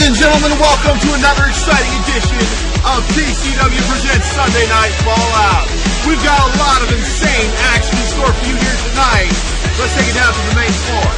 Ladies and gentlemen, welcome to another exciting edition of T.C.W. Presents Sunday Night Fallout. We've got a lot of insane action in store for you here tonight. Let's take it down to the main floor.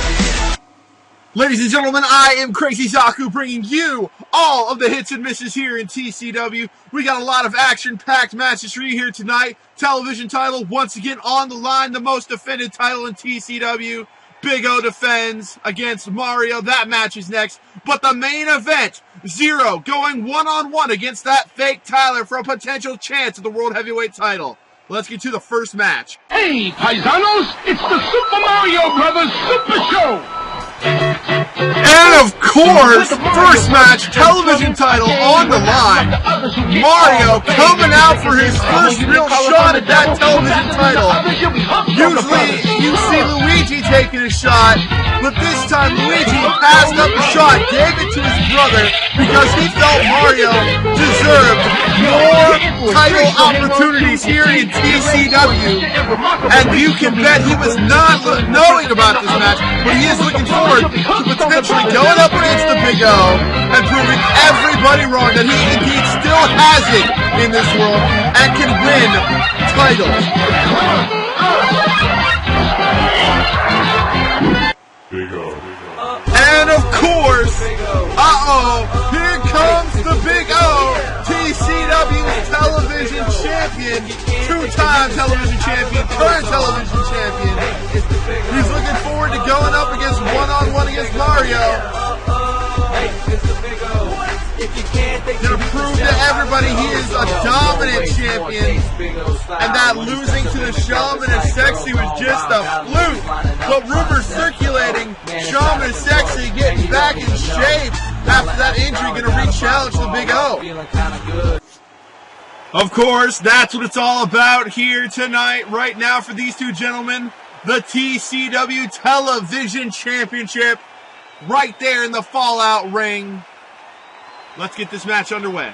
Ladies and gentlemen, I am Crazy Zaku, bringing you all of the hits and misses here in T.C.W. We got a lot of action-packed matches for you here tonight. Television title once again on the line, the most defended title in T.C.W. Big O defends against Mario. That match is next. But the main event, Zero going one-on-one against that fake Tyler for a potential chance at the World Heavyweight title. Let's get to the first match. Hey, paisanos, it's the Super Mario Brothers Super Show! And of course, first match, television title on the line. Mario coming out for his first real shot at that television title. Usually you see Luigi taking a shot, but this time Luigi passed up the shot, gave it to his brother because he felt Mario deserved more title opportunities here in T.C.W. And you can bet he was not knowing about this match, but he is looking forward to potentially going up against the Big O and proving everybody wrong that he indeed still has it in this world and can win titles. Big O. And of course, here comes the Big O, T.C.W. television champion, two-time television champion, current television champion. He's looking forward to going up against one-on-one against Mario. Gonna prove to everybody he is a dominant champion, and that losing to the Shaman and Sexy was just a fluke. But rumors circulating, Shaman and Sexy getting back in shape after that injury, gonna re-challenge the Big O. Of course, that's what it's all about here tonight, right now for these two gentlemen. The T.C.W. Television Championship right there in the Fallout ring. Let's get this match underway.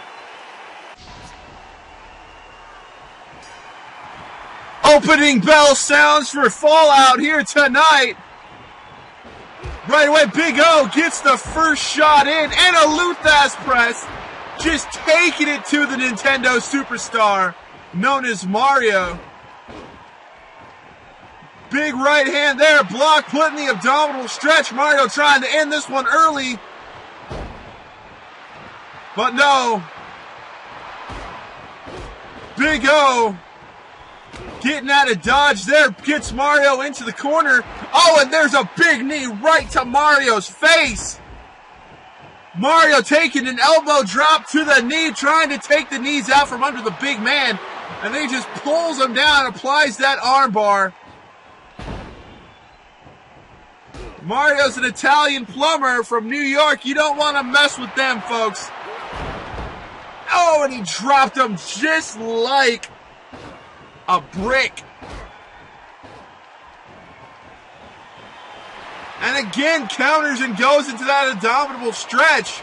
Opening bell sounds for Fallout here tonight. Right away, Big O gets the first shot in and a Luthas press. Just taking it to the Nintendo superstar known as Mario. Big right hand there, block, putting the abdominal stretch. Mario trying to end this one early. But no. Big O getting out of dodge there, gets Mario into the corner. Oh, and there's a big knee right to Mario's face. Mario taking an elbow drop to the knee, trying to take the knees out from under the big man. And then he just pulls him down, applies that arm bar. Mario's an Italian plumber from New York. You don't want to mess with them, folks. Oh, and he dropped him just like a brick. And again, counters and goes into that abdominal stretch.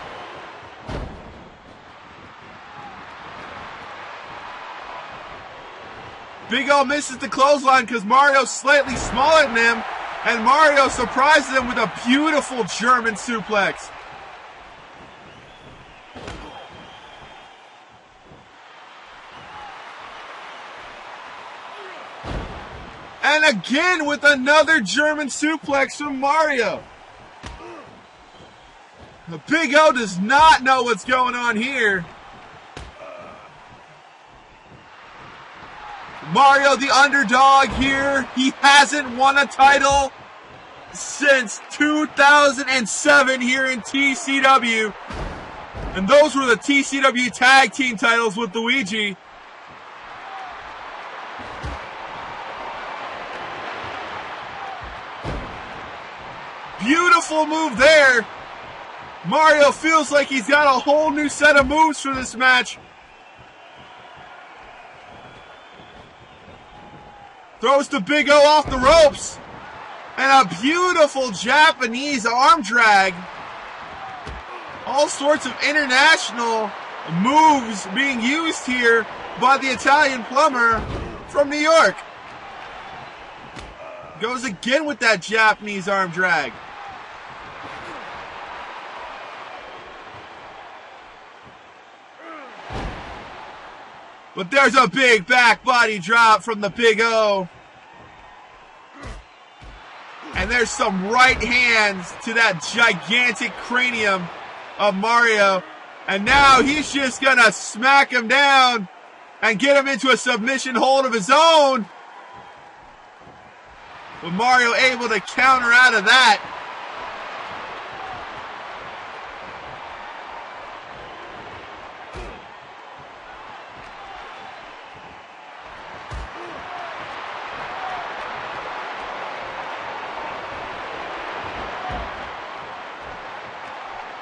Big O misses the clothesline because Mario's slightly smaller than him. And Mario surprises him with a beautiful German suplex. And again with another German suplex from Mario. The Big O does not know what's going on here. Mario, the underdog here. He hasn't won a title since 2007 here in T.C.W. And those were the T.C.W. tag team titles with Luigi. Beautiful move there. Mario feels like he's got a whole new set of moves for this match. Throws the Big O off the ropes. And a beautiful Japanese arm drag. All sorts of international moves being used here by the Italian plumber from New York. Goes again with that Japanese arm drag. But there's a big back body drop from the Big O. And there's some right hands to that gigantic cranium of Mario. And now he's just going to smack him down and get him into a submission hold of his own. But Mario able to counter out of that.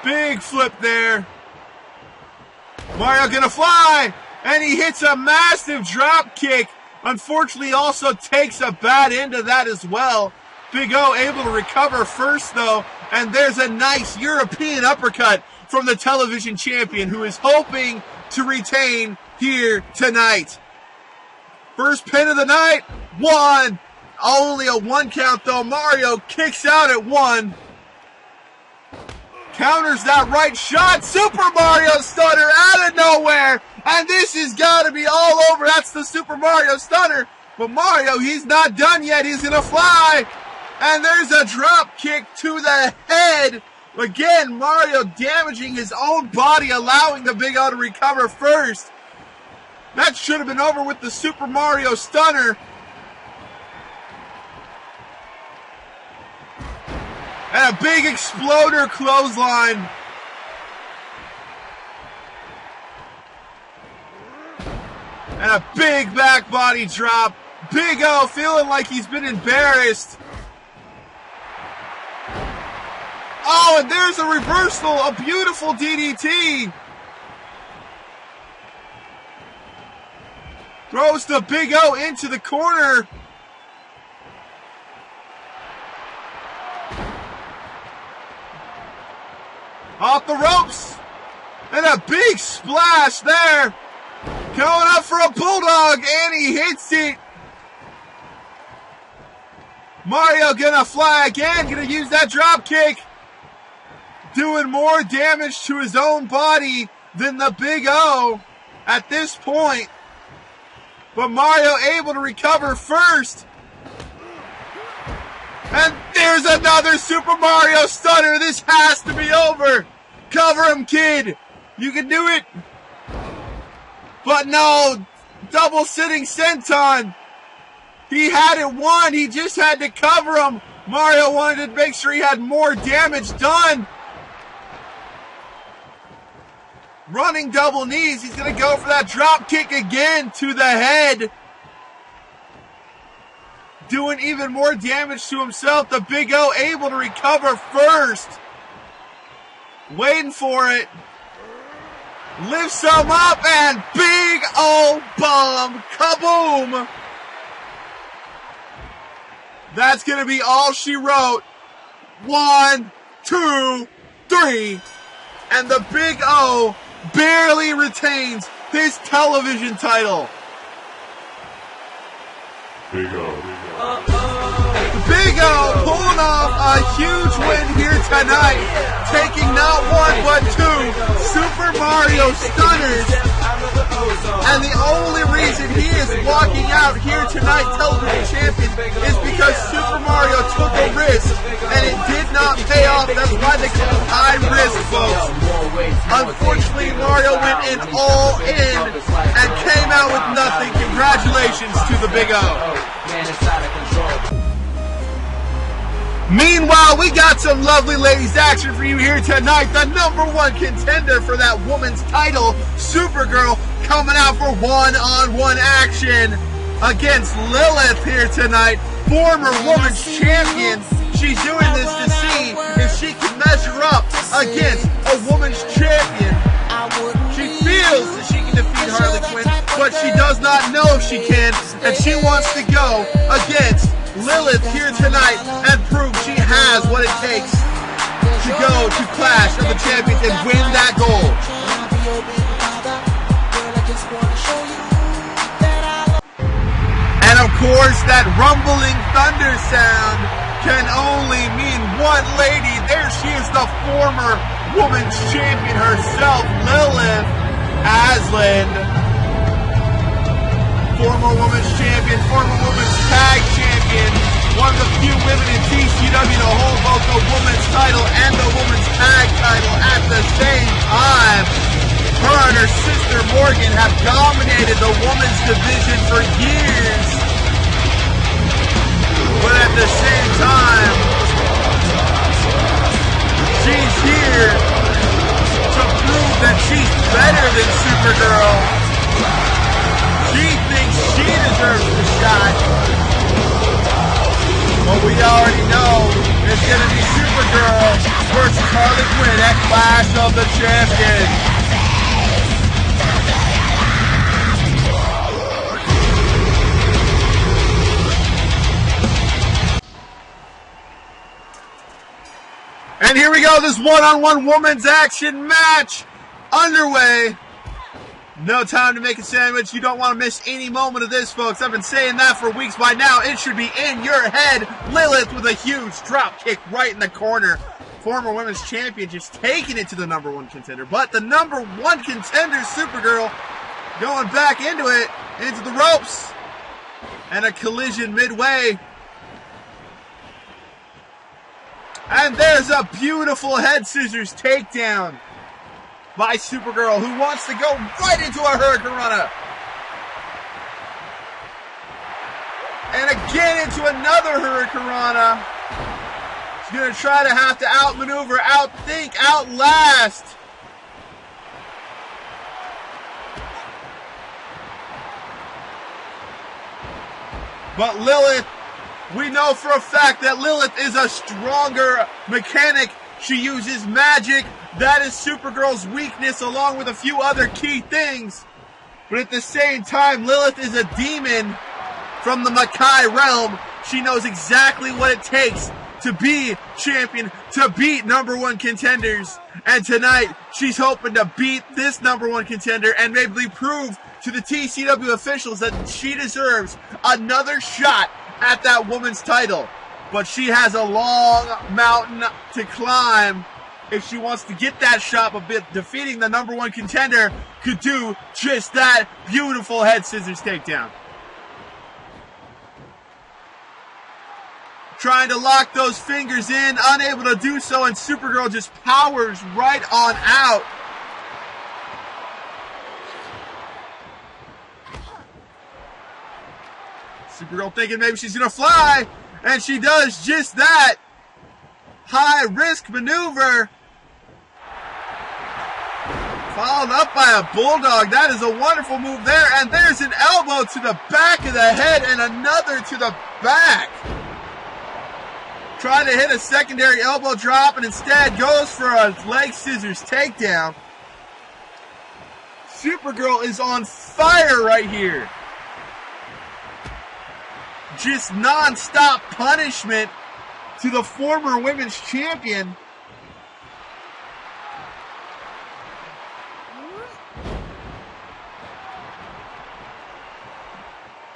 Big flip there. Mario gonna fly, and he hits a massive drop kick. Unfortunately, also takes a bad end of that as well. Big O able to recover first, though, and there's a nice European uppercut from the television champion, who is hoping to retain here tonight. First pin of the night, 1. Only a 1 count, though. Mario kicks out at 1. Counters that right shot. Super Mario Stunner out of nowhere. And this has got to be all over. That's the Super Mario Stunner. But Mario, he's not done yet. He's going to fly. And there's a drop kick to the head. Again, Mario damaging his own body, allowing the Big O to recover first. That should have been over with the Super Mario Stunner. And a big exploder clothesline. And a big back body drop. Big O feeling like he's been embarrassed. Oh, and there's a reversal, a beautiful DDT. Throws the Big O into the corner. Off the ropes. And a big splash there. Going up for a bulldog, and he hits it. Mario gonna fly again, gonna use that drop kick. Doing more damage to his own body than the Big O at this point. But Mario able to recover first. And there's another Super Mario Stunner. This has to be over. Cover him, kid. You can do it. But no, double sitting senton. He had it won. He just had to cover him. Mario wanted to make sure he had more damage done. Running double knees. He's going to go for that drop kick again to the head. Doing even more damage to himself. The Big O able to recover first. Waiting for it. Lifts him up, and Big O bomb. Kaboom. That's going to be all she wrote. 1, 2, 3. And the Big O barely retains his television title. Big O. Big O pulling off a huge win here tonight, taking not 1 but 2 Super Mario Stunners. And the only reason he is walking out here tonight television champion is because Super Mario took a risk and it did not pay off. That's why they call it high risk, folks. Unfortunately, Mario went in all in and came out with nothing. Congratulations to the Big O. Meanwhile, we got some lovely ladies action for you here tonight. The #1 contender for that woman's title, Supergirl, coming out for one-on-one action against Lilith here tonight, former women's champion. She's doing this to see if she can measure up against a women's champion. She feels that she can defeat Harley Quinn, but she does not know if she can, and she wants to go against Lilith here tonight and prove she has what it takes to go to Clash of the Champions and win that goal. And of course, that rumbling thunder sound can only mean one lady. There she is, the former women's champion herself, Lilith Aslan. former women's champion, former women's tag champion, one of the few women in T.C.W. to hold both the women's title and the women's tag title at the same time. Her and her sister Morgan have dominated the women's division for years. But at the same time, she's here to prove that she's better than Supergirl. She thinks she deserves the shot. But we already know it's going to be Supergirl versus Harley Quinn at Clash of the Champions. And here we go, this one-on-one women's action match underway. No time to make a sandwich. You don't want to miss any moment of this, folks. I've been saying that for weeks. By now, it should be in your head. Lilith with a huge drop kick right in the corner. Former women's champion just taking it to the number one contender. But the number one contender, Supergirl, going back into it, into the ropes. And a collision midway. And there's a beautiful head scissors takedown by Supergirl, who wants to go right into a hurricanrana. And again into another hurricanrana. She's going to try to have to outmaneuver, outthink, outlast but Lilith, we know for a fact that Lilith is a stronger mechanic. She uses magic. That is Supergirl's weakness, along with a few other key things. But at the same time, Lilith is a demon from the Makai realm. She knows exactly what it takes to be champion, to beat number one contenders. And tonight, she's hoping to beat this number one contender and maybe prove to the T.C.W. officials that she deserves another shot at that woman's title. But she has a long mountain to climb if she wants to get that shot. But defeating the number one contender could do just that. Beautiful head scissors takedown. Trying to lock those fingers in, unable to do so, and Supergirl just powers right on out. Supergirl thinking maybe she's going to fly, and she does just that. High risk maneuver. Followed up by a bulldog. That is a wonderful move there, and there's an elbow to the back of the head and another to the back. Trying to hit a secondary elbow drop and instead goes for a leg scissors takedown. Supergirl is on fire right here. Just non-stop punishment to the former women's champion.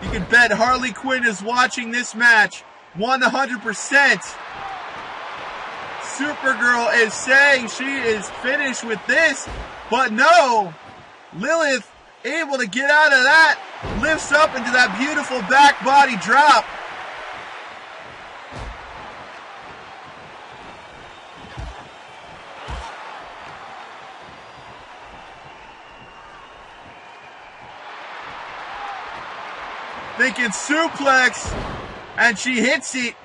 You can bet Harley Quinn is watching this match 100%. Supergirl is saying she is finished with this, but no. Lilith able to get out of that, lifts up into that beautiful back body drop. Thinking suplex, and she hits it.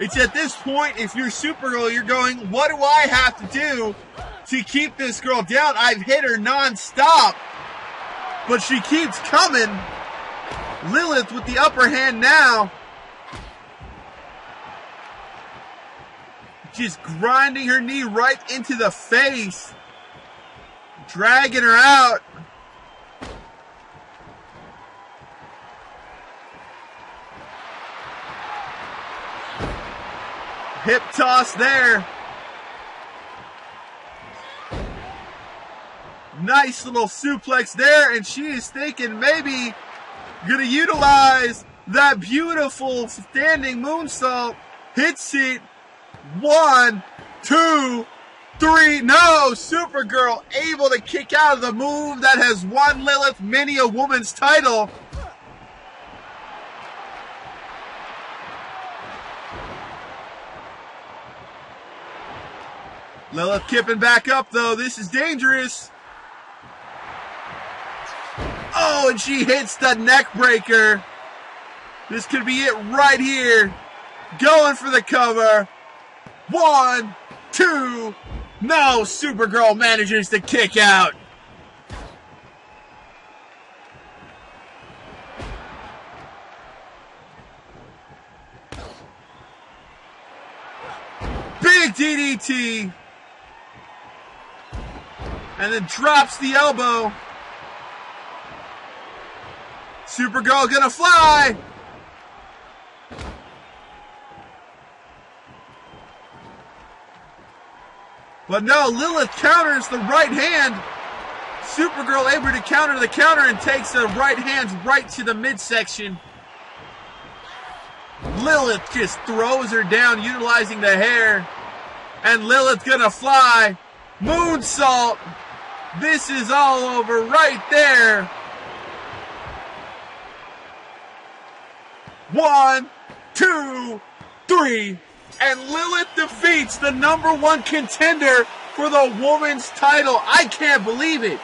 It's at this point, if you're Supergirl, you're going, what do I have to do to keep this girl down? I've hit her non-stop, but she keeps coming. Lilith with the upper hand now. Just grinding her knee right into the face. Dragging her out. Hip toss there. Nice little suplex there, and she is thinking maybe gonna utilize that beautiful standing moonsault. Hits it. 1, 2, 3. No, Supergirl able to kick out of the move that has won Lilith many a woman's title. Lilith kipping back up though. This is dangerous. Oh, and she hits the neck breaker. This could be it right here. Going for the cover. 1, 2. No, Supergirl manages to kick out. Big DDT. And then drops the elbow. Supergirl gonna fly. But no, Lilith counters the right hand. Supergirl able to counter the counter and takes the right hand right to the midsection. Lilith just throws her down utilizing the hair. And Lilith gonna fly. Moonsault. This is all over right there. 1, 2, 3. And Lilith defeats the #1 contender for the women's title. I can't believe it.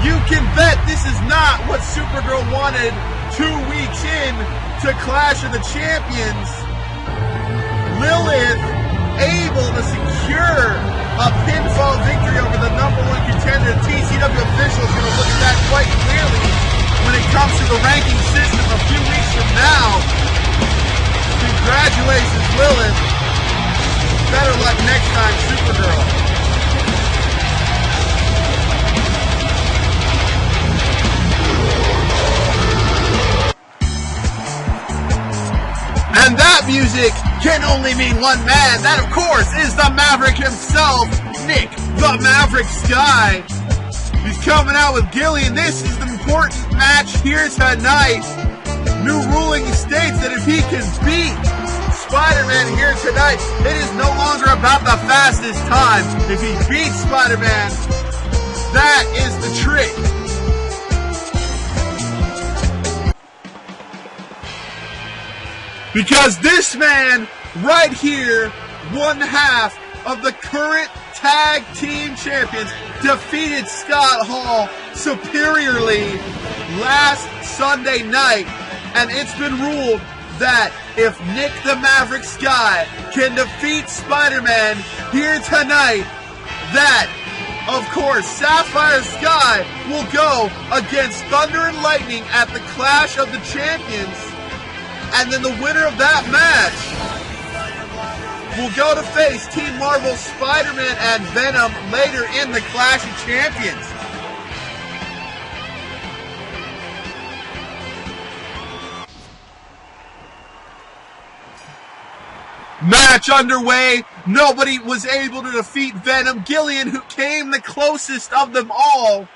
You can bet this is not what Supergirl wanted 2 weeks in to Clash of the Champions. Lilith able to secure a pinfall victory over the #1 contender. T.C.W. officials going to look at that quite clearly when it comes to the ranking system a few weeks from now. Congratulations, Lilith. Better luck next time, Supergirl. And that music can only mean one man. That, of course, is the Maverick himself, Nick the Maverick Sky. He's coming out with Gillian. This is the important match here tonight. New ruling states that if he can beat Spider-Man here tonight, it is no longer about the fastest time. If he beats Spider-Man, that is the trick. Because this man right here, one half of the current tag team champions, defeated Scott Hall superiorly last Sunday night. And it's been ruled that if Nick the Maverick Sky can defeat Spider-Man here tonight, that, of course, Sapphire Sky will go against Thunder and Lightning at the Clash of the Champions. And then the winner of that match will go to face Team Marvel's Spider-Man and Venom later in the Clash of Champions. Match underway. Nobody was able to defeat Venom. Gillian, who came the closest of them all,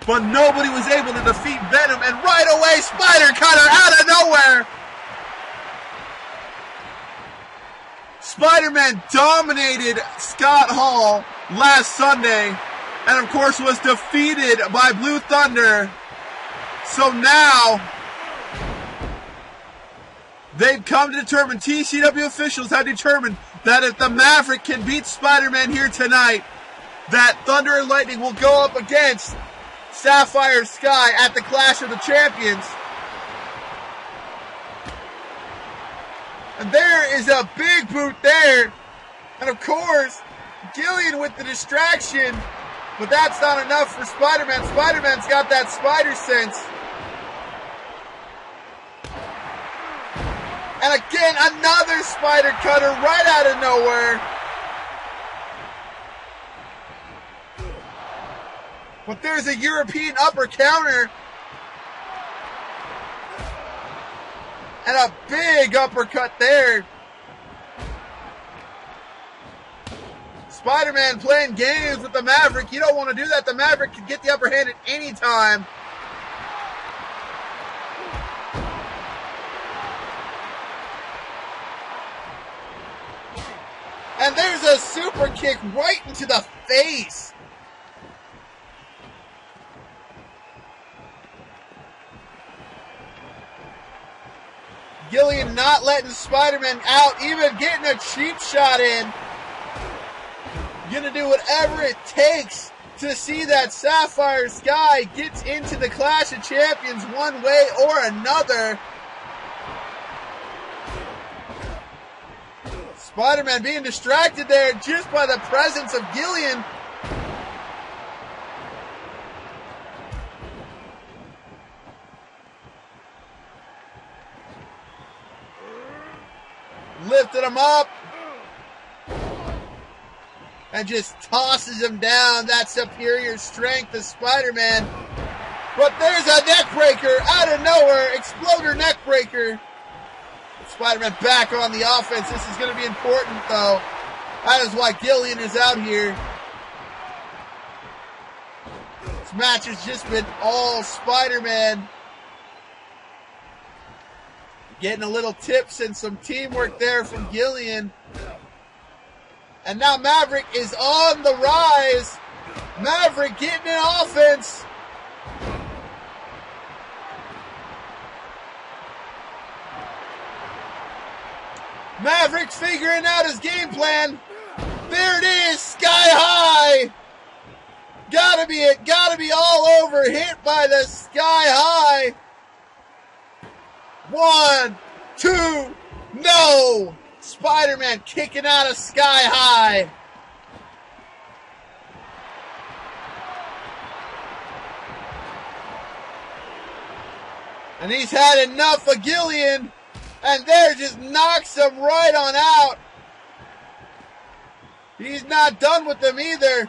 but nobody was able to defeat Venom. And right away, Spider Cutter out of nowhere. Spider-Man dominated Scott Hall last Sunday, and of course was defeated by Blue Thunder. So now they've come to determine, T.C.W. officials have determined that if the Maverick can beat Spider-Man here tonight, that Thunder and Lightning will go up against Sapphire Sky at the Clash of the Champions. And there is a big boot there. And of course, Gillian with the distraction, but that's not enough for Spider-Man. Spider-Man's got that spider sense. And again, another spider cutter right out of nowhere. But there's a European upper counter. And a big uppercut there. Spider-Man playing games with the Maverick. You don't want to do that. The Maverick can get the upper hand at any time. And there's a super kick right into the face. Gillian not letting Spider-Man out, even getting a cheap shot in. Gonna do whatever it takes to see that Sapphire Sky gets into the Clash of Champions one way or another. Spider-Man being distracted there just by the presence of Gillian. Lifted him up. And just tosses him down. That superior strength of Spider-Man. But there's a neck breaker out of nowhere. Exploder neck breaker. Spider-Man back on the offense. This is going to be important, though. That is why Gillian is out here. This match has just been all Spider-Man. Getting a little tips and some teamwork there from Gillian. And now Maverick is on the rise. Maverick getting in offense. Maverick figuring out his game plan. There it is, sky high. Gotta be it, gotta be all over, hit by the sky high. 1, 2, no! Spider-Man kicking out of sky high. And he's had enough of Gillian. And there just knocks him right on out. He's not done with them either.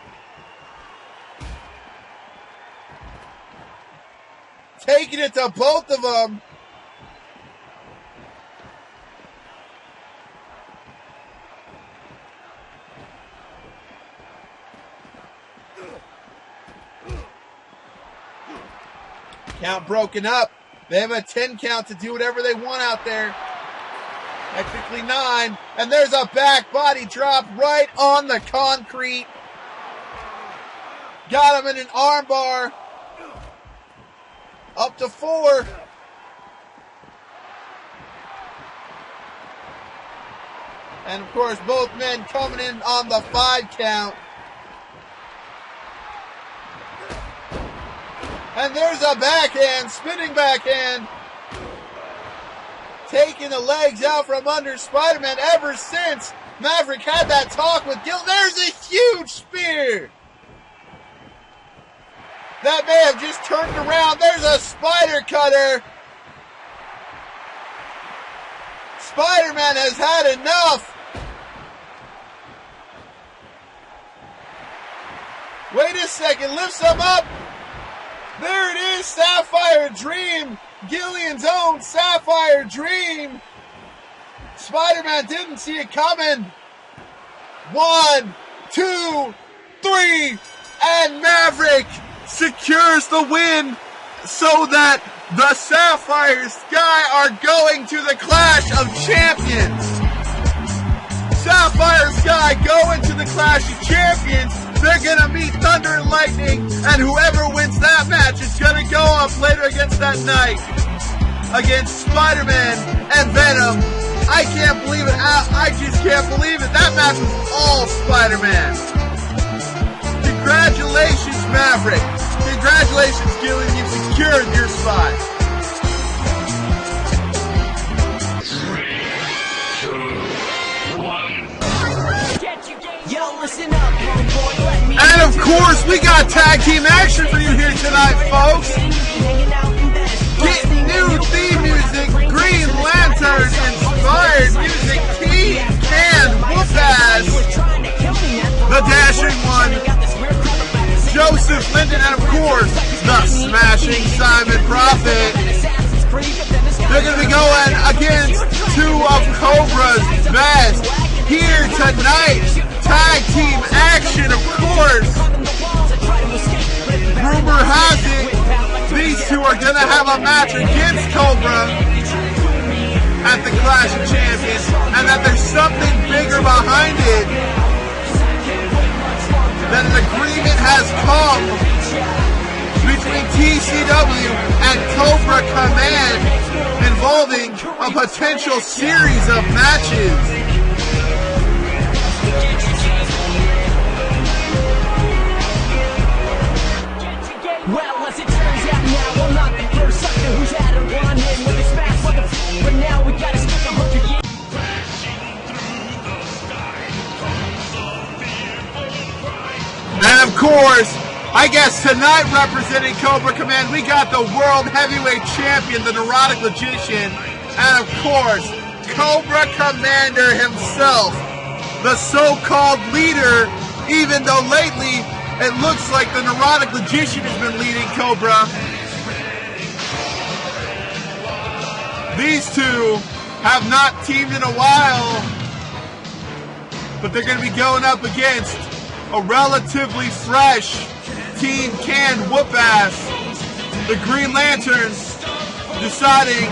Taking it to both of them. Count broken up. They have a 10 count to do whatever they want out there. Technically 9. And there's a back body drop right on the concrete. Got him in an arm bar. Up to 4. And of course, both men coming in on the 5 count. And there's a backhand, spinning backhand. Taking the legs out from under Spider-Man ever since Maverick had that talk with Gil. There's a huge spear. That may have just turned around. There's a spider cutter. Spider-Man has had enough. Wait a second, lifts him up. There it is, Sapphire Dream. Gillian's own Sapphire Dream. Spider-Man didn't see it coming. 1, 2, 3, and Maverick secures the win so that the Sapphire Sky are going to the Clash of Champions. Sapphire Sky going to the Clash of Champions. They're going to meet Thunder and Lightning, and whoever wins that match is going to go up later against that night against Spider-Man and Venom. I can't believe it. I just can't believe it. That match was all Spider-Man. Congratulations, Maverick. Congratulations, Gillian. You secured your spot. 3, 2, 1. Yo, listen up, homeboy. Let me. And of course, we got tag team action for you here tonight, folks. Get new theme music, Green Lantern inspired music, T.C.W, Whoop-Ass, the Dashing One, Joseph Linden, and of course, the Smashing Simon Prophet. They're going to be going against 2 of Cobra's best here tonight. Tag team action, of course. Rumor has it these 2 are going to have a match against Cobra at the Clash of Champions, and that there's something bigger behind it. between T.C.W. and Cobra Command, involving a potential series of matches. Well, as it turns out now, I'm not the first sucker who's had a run-in with this fast motherfucker, but now we gotta stick 100 years. And of course, I guess tonight representing Cobra Command, we got the World Heavyweight Champion, the Neurotic Magician, and of course, Cobra Commander himself, the so-called leader, even though lately it looks like the Neurotic Magician has been leading Cobra. These two have not teamed in a while, but they're going to be going up against a relatively fresh Team Can Whoop Ass. The Green Lanterns deciding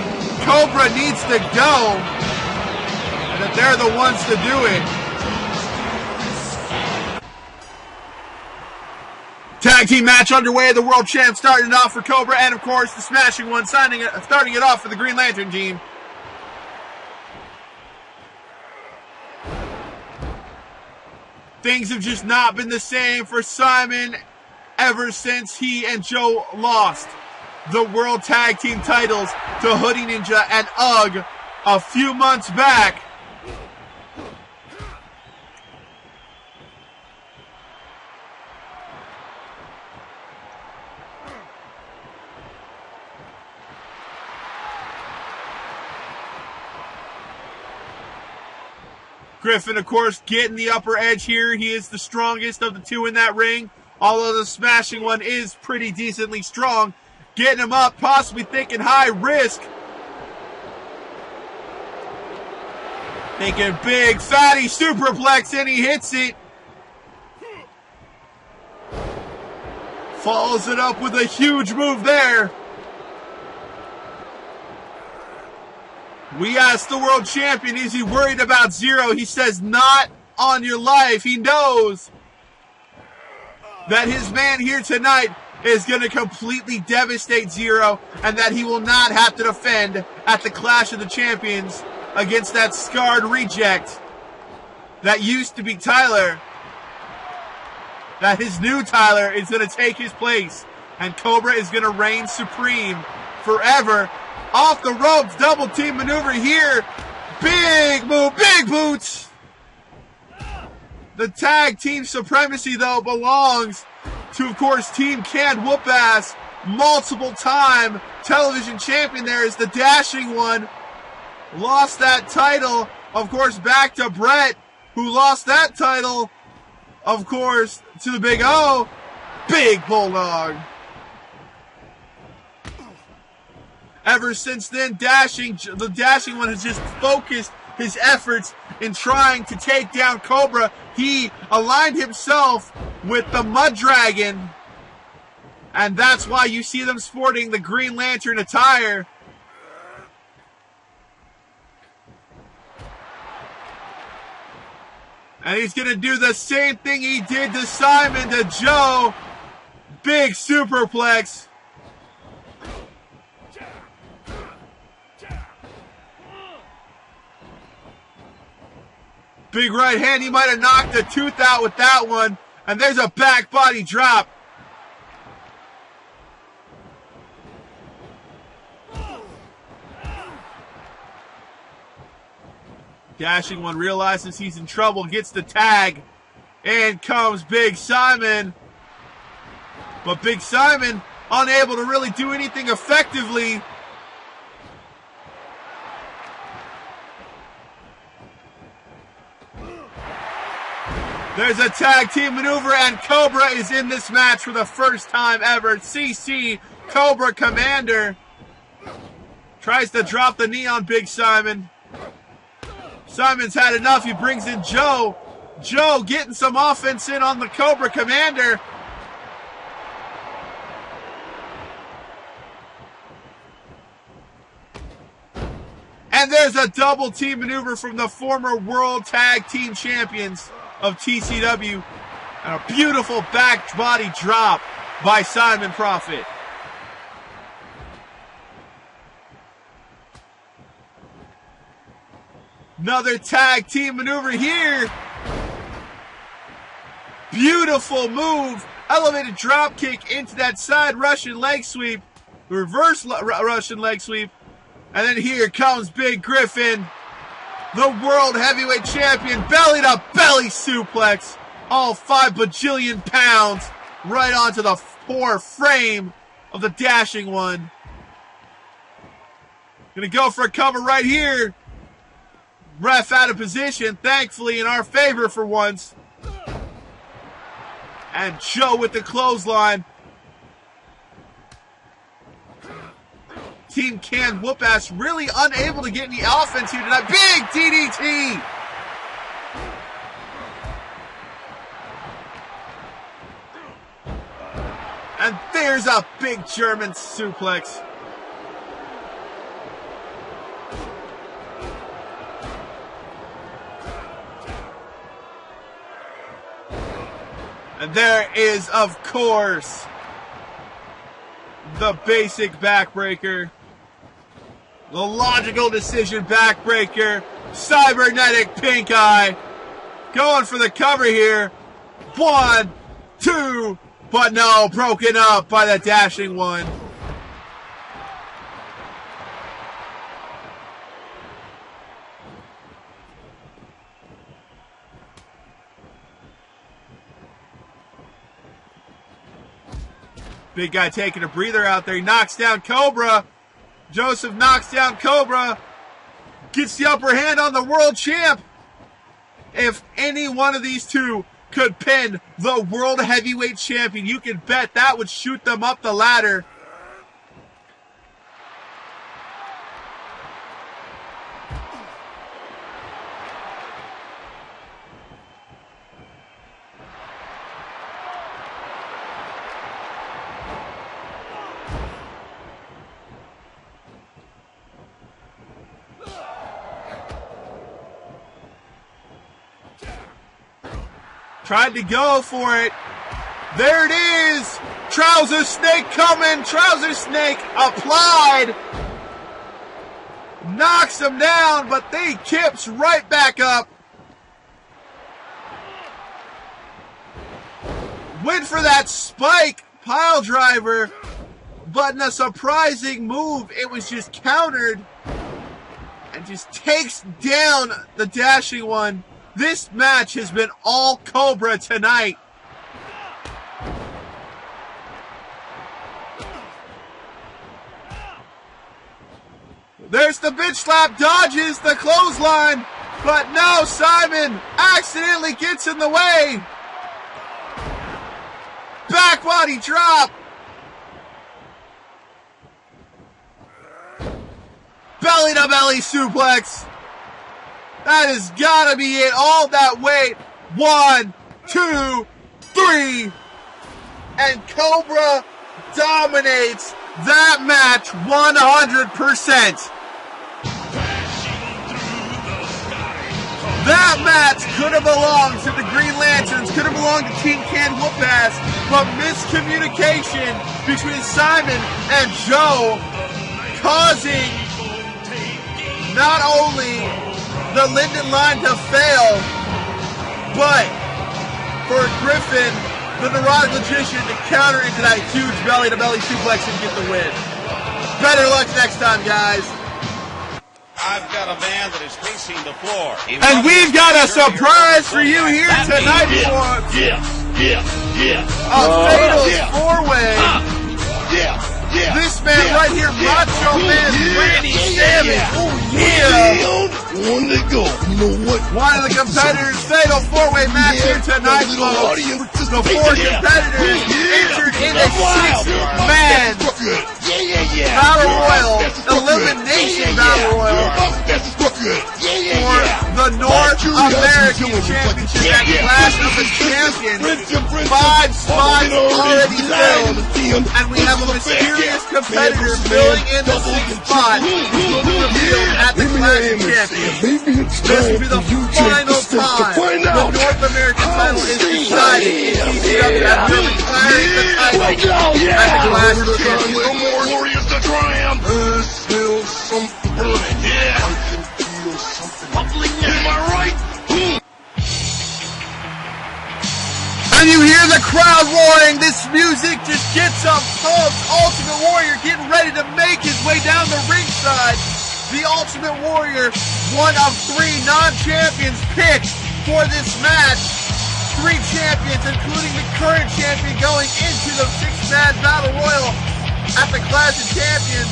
Cobra needs to go, and that they're the ones to do it. Tag team match underway. The world champ starting it off for Cobra, and of course the Smashing One starting it off for the Green Lantern team. Things have just not been the same for Simon ever since he and Joe lost the World Tag Team titles to Hoodie Ninja and UGG a few months back. Griffin, of course, getting the upper edge here. He is the strongest of the two in that ring, although the Smashing One is pretty decently strong. Getting him up, possibly thinking high risk. Thinking big, fatty superplex, and he hits it. Follows it up with a huge move there. We asked the world champion, is he worried about Zero? He says, not on your life. He knows that his man here tonight is going to completely devastate Zero, and that he will not have to defend at the Clash of the Champions against that scarred reject that used to be Tyler. That his new Tyler is going to take his place, and Cobra is going to reign supreme forever. Off the ropes, double team maneuver here. Big move, big boots. The tag team supremacy, though, belongs to, of course, Team Can Whoop Ass. Multiple time television champion there is the Dashing One. Lost that title, of course, back to Brett, who lost that title, of course, to the Big O. Big Bulldog. Ever since then, the Dashing One has just focused his efforts in trying to take down Cobra. He aligned himself with the Mud Dragon, and that's why you see them sporting the Green Lantern attire. And he's going to do the same thing he did to Simon, to Joe. Big superplex. Big right hand. He might have knocked a tooth out with that one. And there's a back body drop. Dashing One realizes he's in trouble, gets the tag. In comes Big Simon. But Big Simon unable to really do anything effectively. There's a tag team maneuver, and Cobra is in this match for the first time ever. CC Cobra Commander tries to drop the knee on Big Simon. Simon's had enough. He brings in Joe. Joe getting some offense in on the Cobra Commander. And there's a double team maneuver from the former World Tag Team Champions of T.C.W. And a beautiful back body drop by Simon Prophet. Another tag team maneuver here. Beautiful move. Elevated drop kick into that side Russian leg sweep. Reverse Russian leg sweep. And then here comes Big Griffin, the World Heavyweight Champion, belly to belly suplex. All 5 bajillion pounds right onto the poor frame of the Dashing One. Gonna go for a cover right here. Ref out of position, thankfully in our favor for once. And Joe with the clothesline. Team Can Whoop Ass really unable to get any offense here tonight. Big DDT! And there's a big German suplex. And there is, of course, the basic backbreaker. The logical decision backbreaker. Cybernetic pink eye. Going for the cover here. 1, 2, but no, broken up by the Dashing One. Big guy taking a breather out there. He knocks down Cobra. Joseph knocks down Cobra. Gets the upper hand on the world champ. If any one of these two could pin the World Heavyweight Champion, you can bet that would shoot them up the ladder. Tried to go for it. There it is. Trouser snake coming. Trouser snake applied. Knocks him down, but they kips right back up. Went for that spike pile driver, but in a surprising move, it was just countered and just takes down the Dashing One. This match has been all Cobra tonight. There's the bitch slap, dodges the clothesline, but no, Simon accidentally gets in the way. Back body drop. Belly to belly suplex. That has got to be it. All that weight. 1, 2, 3. And Cobra dominates that match 100%. That match could have belonged to the Green Lanterns, could have belonged to Team Can Whoop Ass, but miscommunication between Simon and Joe causing not only the Linden line to fail, but for Griffin, the Neurotic Magician, to counter into that huge belly-to-belly suplex and get the win. Better luck next time, guys. I've got a man that is pacing the floor. And we've got a surprise for you here tonight for a fatal four-way. This man right here, Macho Man Randy Savage. One to go. You know what? One of the competitors' fatal four-way match here tonight, folks. The 4 competitors entered in a 6-man Battle Royal, Elimination Battle Royal for the North American Championship at Clash of the Champions. 5 spots already filled, and we have a mysterious competitor filling in the 6th spot who will be revealed at the Clash of Champions. This will be the final time the North American title is decided. T.C.W. has been declaring the title at the Clash of Champions. No more warriors to triumph. Feel something burning. Yeah. I can feel something. Public And you hear the crowd roaring. This music just gets them pumped. Ultimate Warrior getting ready to make his way down the ringside. The Ultimate Warrior, one of 3 non-champions picked for this match. 3 champions, including the current champion, going into the 6-man battle royal at the Clash of Champions.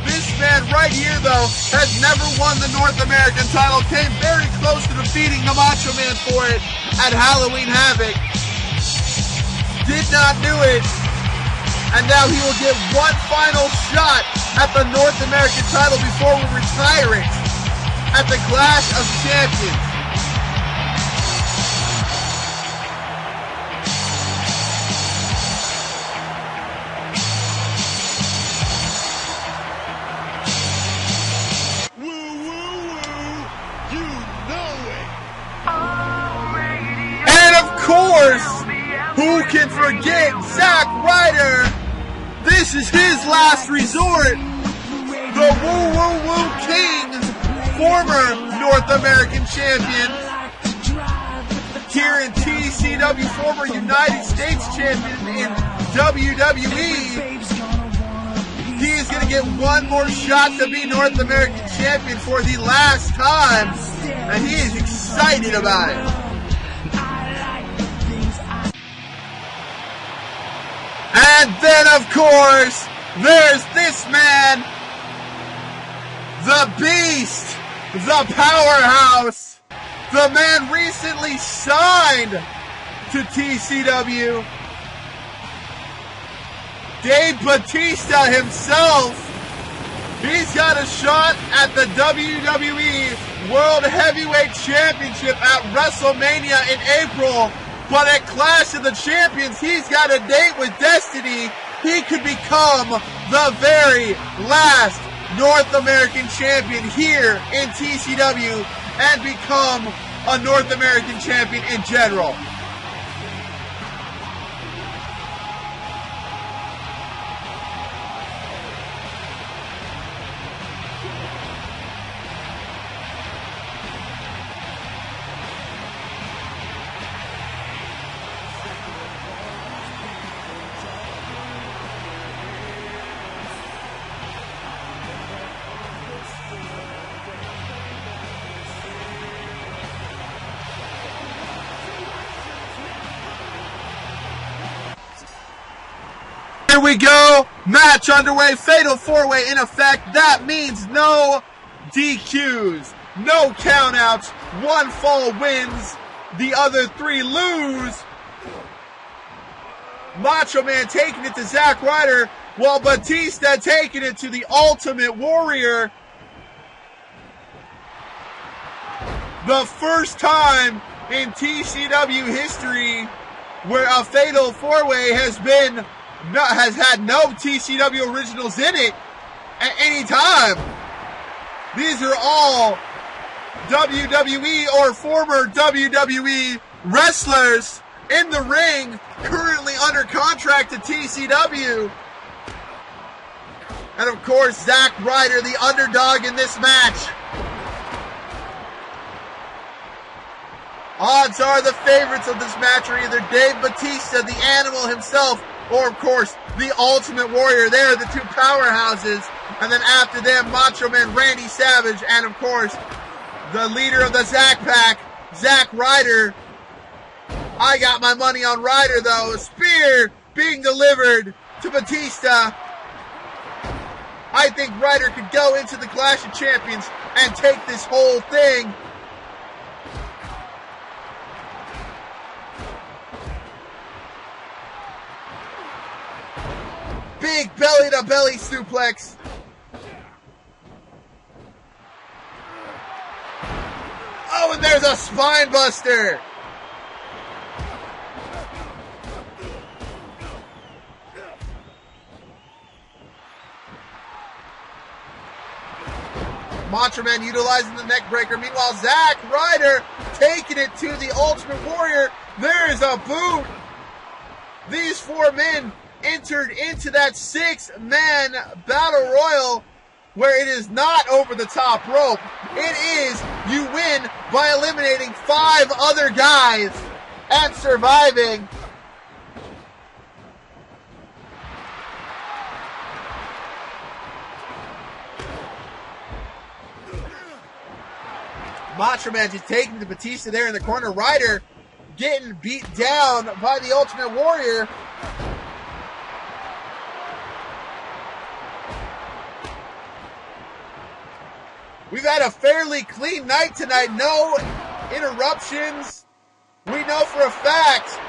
This man right here, though, has never won the North American title. Came very close to defeating the Macho Man for it at Halloween Havoc. Did not do it. And now he will get one final shot at the North American title before we retire it at the Clash of Champions. Who can forget Zack Ryder? This is his last resort. The Woo Woo Woo King, former North American champion. Here in T.C.W, former United States champion in WWE. He is going to get one more shot to be North American champion for the last time. And he is excited about it. And then, of course, there's this man, the Beast, the Powerhouse, the man recently signed to T.C.W, Dave Batista himself. He's got a shot at the WWE World Heavyweight Championship at WrestleMania in April. But at Clash of the Champions, he's got a date with Destiny. He could become the very last North American champion here in TCW and become a North American champion in general. Here we go, match underway, fatal 4-way in effect. That means no DQs, no countouts, 1 fall wins, the other 3 lose. Macho Man taking it to Zack Ryder, while Batista taking it to the Ultimate Warrior. The first time in TCW history where a fatal 4-way has had no TCW originals in it at any time. These are all WWE or former WWE wrestlers in the ring, currently under contract to TCW. And of course, Zack Ryder, the underdog in this match. Odds are the favorites of this match are either Dave Batista, the Animal himself, or, of course, the Ultimate Warrior. They're the 2 powerhouses. And then after them, Macho Man Randy Savage. And, of course, the leader of the Zack Pack, Zack Ryder. I got my money on Ryder, though. A spear being delivered to Batista. I think Ryder could go into the Clash of Champions and take this whole thing. Big belly-to-belly suplex. Oh, and there's a spine buster. Macho Man utilizing the neck breaker. Meanwhile, Zack Ryder taking it to the Ultimate Warrior. There is a boot. These 4 men entered into that 6-man battle royal where it is not over the top rope. It is you win by eliminating 5 other guys and surviving. Macho Man just taking the Batista there in the corner. Ryder getting beat down by the Ultimate Warrior. We've had a fairly clean night tonight. No interruptions. We know for a fact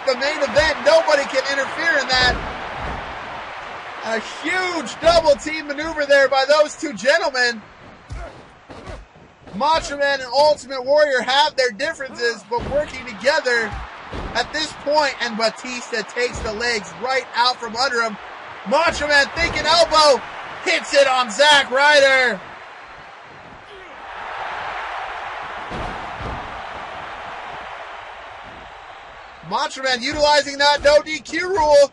the main event, nobody can interfere in that. A huge double team maneuver there by those two gentlemen. Macho Man and Ultimate Warrior have their differences, but working together at this point, and Batista takes the legs right out from under him. Macho Man thinking elbow, hits it on Zack Ryder. Macho Man utilizing that no DQ rule.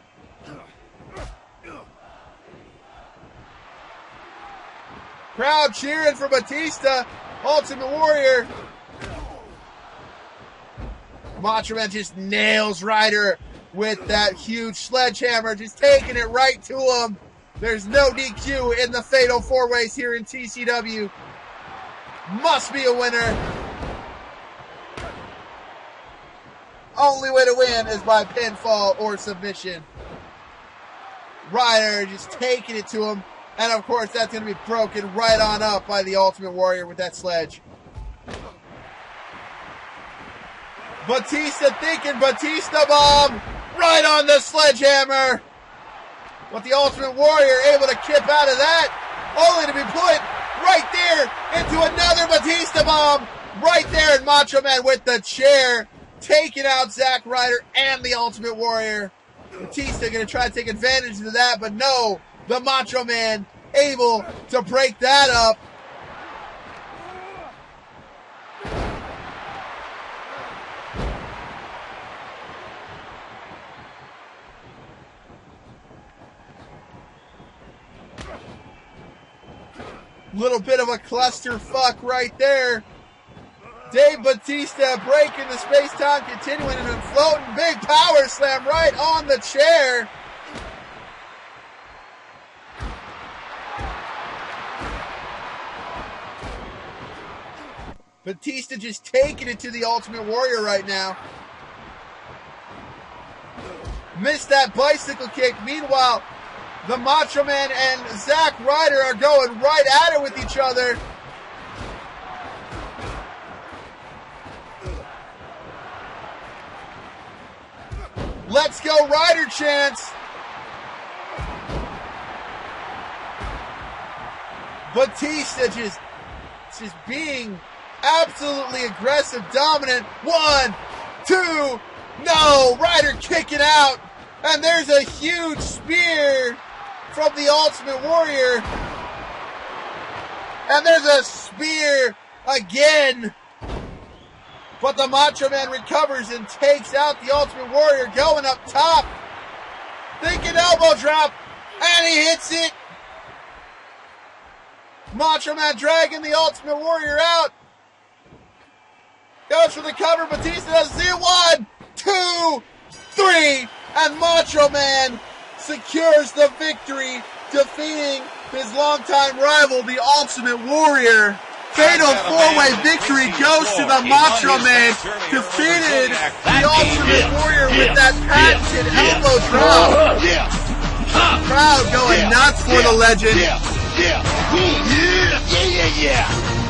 Crowd cheering for Batista, Ultimate Warrior. Macho Man just nails Ryder with that huge sledgehammer, just taking it right to him. There's no DQ in the Fatal 4-Ways here in TCW. Must be a winner. Only way to win is by pinfall or submission. Ryder just taking it to him. And of course, that's going to be broken right on up by the Ultimate Warrior with that sledge. Batista thinking Batista bomb right on the sledgehammer. But the Ultimate Warrior able to kip out of that, only to be put right there into another Batista bomb. Right there, and Macho Man with the chair, taking out Zack Ryder and the Ultimate Warrior. Batista going to try to take advantage of that, but no. The Macho Man able to break that up. Little bit of a clusterfuck right there. Dave Batista breaking the space-time continuing and then floating. Big power slam right on the chair. Batista just taking it to the Ultimate Warrior right now. Missed that bicycle kick. Meanwhile, the Macho Man and Zack Ryder are going right at it with each other. Let's go Ryder chants. Batista just being absolutely aggressive, dominant. 1, 2, no, Ryder kicking out. And there's a huge spear from the Ultimate Warrior. And there's a spear again. But the Macho Man recovers and takes out the Ultimate Warrior, going up top. Thinking elbow drop, and he hits it. Macho Man dragging the Ultimate Warrior out. Goes for the cover, Batista does it. 1, 2, 3, and Macho Man secures the victory, defeating his longtime rival, the Ultimate Warrior. Fatal 4-way victory goes to the Macho Man, defeated the Ultimate Warrior with that patented elbow drop. Crowd going nuts for the legend.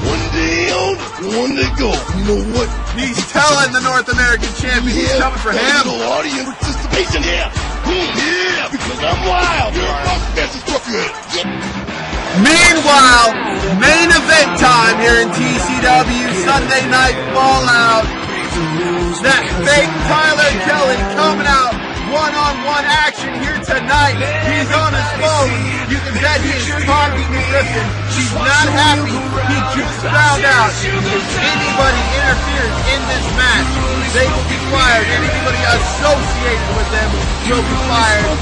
One day on, one day go. You know what? He's telling the North American champion he's coming for him. Little audience participation here. Because I'm wild. Meanwhile, main event time here in TCW, Sunday Night Fallout. That fake Tyler Kelly coming out one-on-one action here tonight. He's on his phone. You can bet he is talking to Griffin. He's not happy. He just found out if anybody interferes in this match, they will be fired. And anybody associated with them will be fired.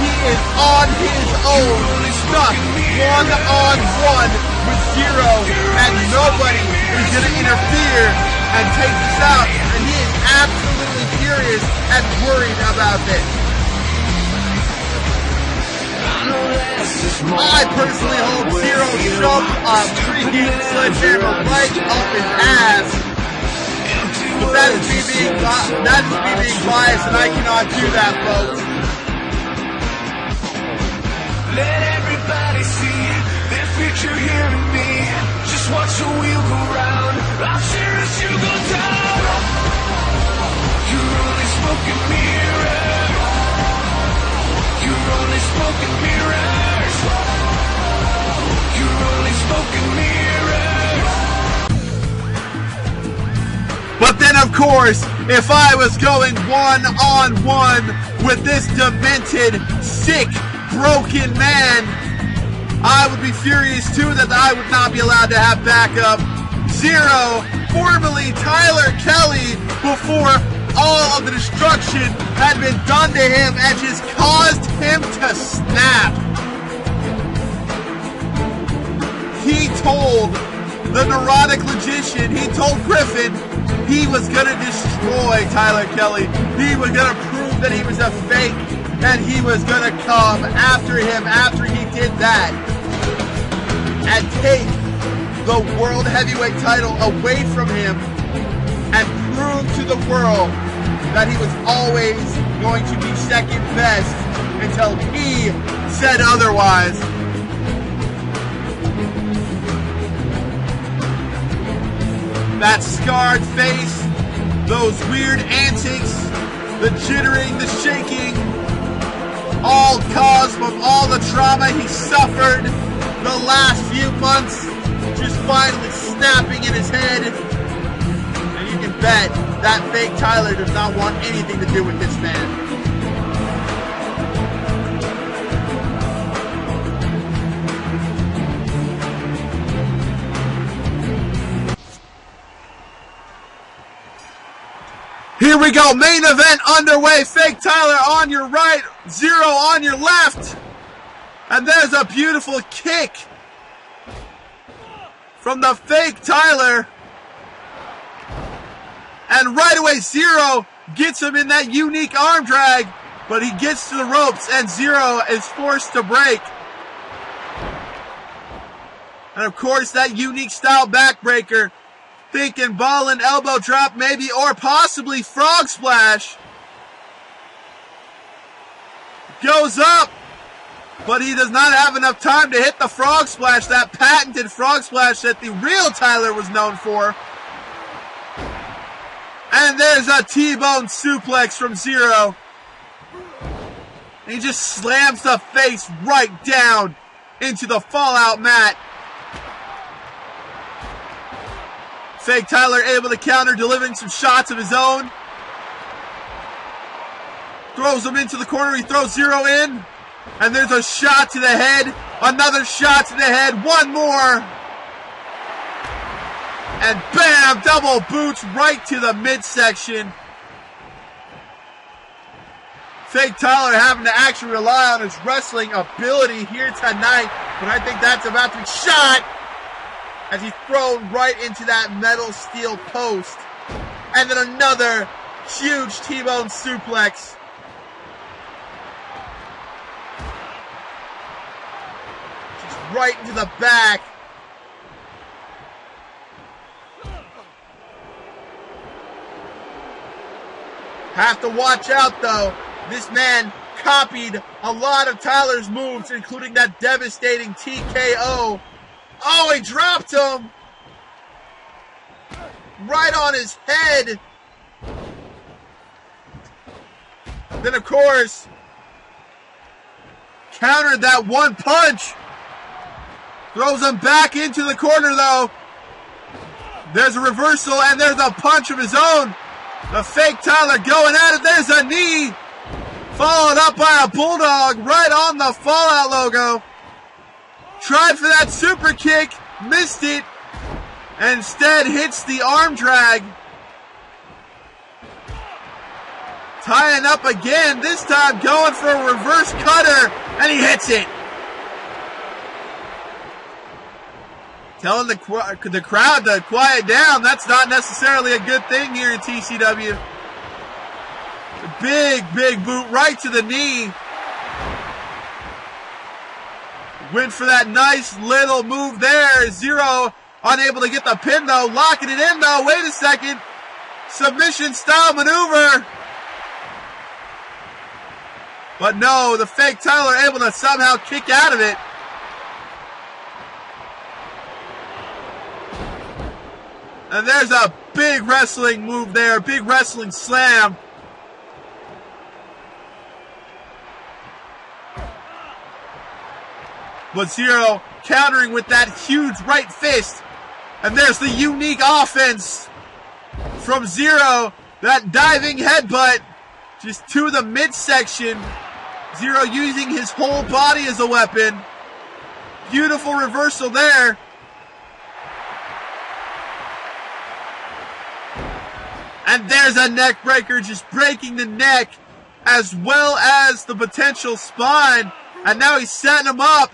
He is on his own, stuck one-on-one with Zero, and nobody is going to interfere and take this out, and he is absolutely furious and worried about this. I personally hope Zero shoved a freaking sledgehammer right up his ass. But that is me being biased, and I cannot do that, folks. Let everybody see their future here in me. Just watch the wheel go round. I'll share as you go down. You're only smoke and mirrors. You're only smoke and mirrors. You're only smoke and mirrors. But then, of course, if I was going one-on-one with this demented, sick, broken man, I would be furious too that I would not be allowed to have backup. Zero, formerly Tyler Kelly, before all of the destruction had been done to him and just caused him to snap. He told the Neurotic Logician, he told Griffin, he was going to destroy Tyler Kelly. He was going to prove that he was a fake, and he was going to come after him after he did that and take the World Heavyweight title away from him and prove to the world that he was always going to be second best until he said otherwise. That scarred face, those weird antics, the jittering, the shaking, all caused from all the trauma he suffered the last few months, just finally snapping in his head. And you can bet that fake Tyler does not want anything to do with this man. Here we go, main event underway. Fake Tyler on your right, Zero on your left. And there's a beautiful kick from the fake Tyler. And right away, Zero gets him in that unique arm drag, but he gets to the ropes and Zero is forced to break. And of course, that unique style backbreaker. Thinking ball and elbow drop maybe, or possibly frog splash. Goes up, but he does not have enough time to hit the frog splash, that patented frog splash that the real Tyler was known for. And there's a T-bone suplex from Zero. He just slams the face right down into the fallout mat. Fake Tyler able to counter, delivering some shots of his own. Throws him into the corner. He throws Zero in. And there's a shot to the head. Another shot to the head. One more. And bam! Double boots right to the midsection. Fake Tyler having to actually rely on his wrestling ability here tonight. But I think that's about to be shot. As he's thrown right into that metal steel post. And then another huge T-bone suplex. Just right into the back. Have to watch out though. This man copied a lot of Tyler's moves, including that devastating TKO. Oh, he dropped him right on his head. Then, of course, countered that one punch. Throws him back into the corner, though. There's a reversal, and there's a punch of his own. The fake Tyler going at it. There's a knee. Followed up by a bulldog right on the Fallout logo. Tried for that super kick, missed it, and instead hits the arm drag. Tying up again, this time going for a reverse cutter, and he hits it. Telling the crowd to quiet down. That's not necessarily a good thing here in T.C.W. Big boot right to the knee. Went for that nice little move there. Zero unable to get the pin though. Locking it in though. Wait a second. Submission style maneuver. But no, the fake Tyler able to somehow kick out of it. And there's a big wrestling move there. Big wrestling slam. But Zero countering with that huge right fist. And there's the unique offense from Zero. That diving headbutt just to the midsection. Zero using his whole body as a weapon. Beautiful reversal there. And there's a neck breaker, just breaking the neck as well as the potential spine. And now he's setting him up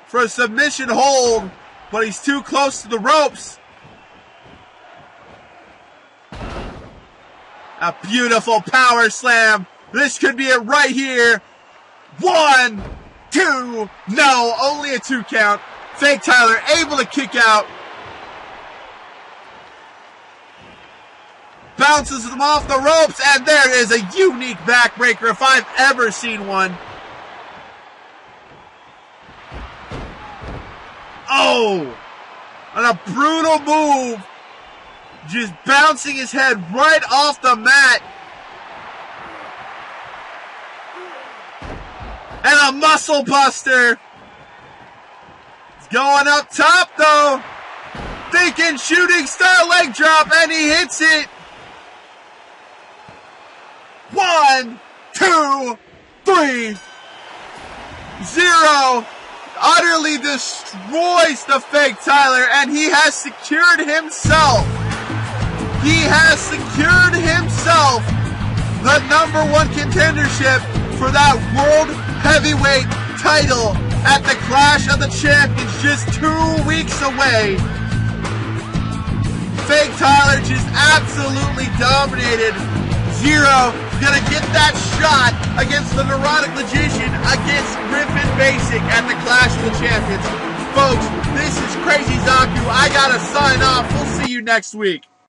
for a submission hold, but he's too close to the ropes. A beautiful power slam. This could be it right here. 1, 2, no, only a 2 count. Fake Tyler able to kick out. Bounces him off the ropes, and there is a unique backbreaker if I've ever seen one. Oh, and a brutal move. Just bouncing his head right off the mat. And a muscle buster. It's going up top though. Thinking shooting star leg drop, and he hits it. 1, 2, 3. Zero utterly destroys the fake Tyler, and he has secured himself. He has secured himself the #1 contendership for that World Heavyweight title at the Clash of the Champions, just 2 weeks away. Fake Tyler just absolutely dominated. Zero gonna get that shot against the Neurotic Magician, against Griffin Basic at the Clash of the Champions. Folks, this is Crazy Zaku. I gotta sign off. We'll see you next week.